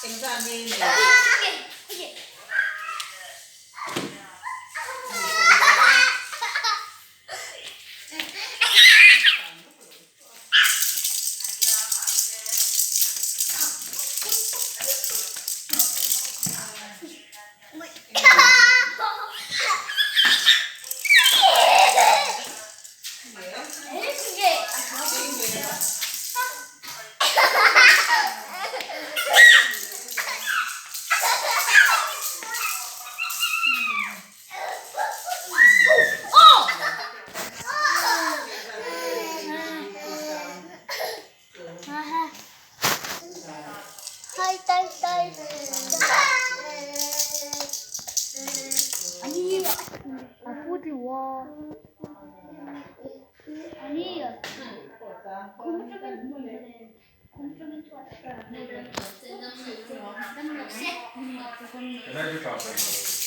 Tính ra như này. Hai tay tay. 아니, 아버지 와. 아니에요. Can I just offer you?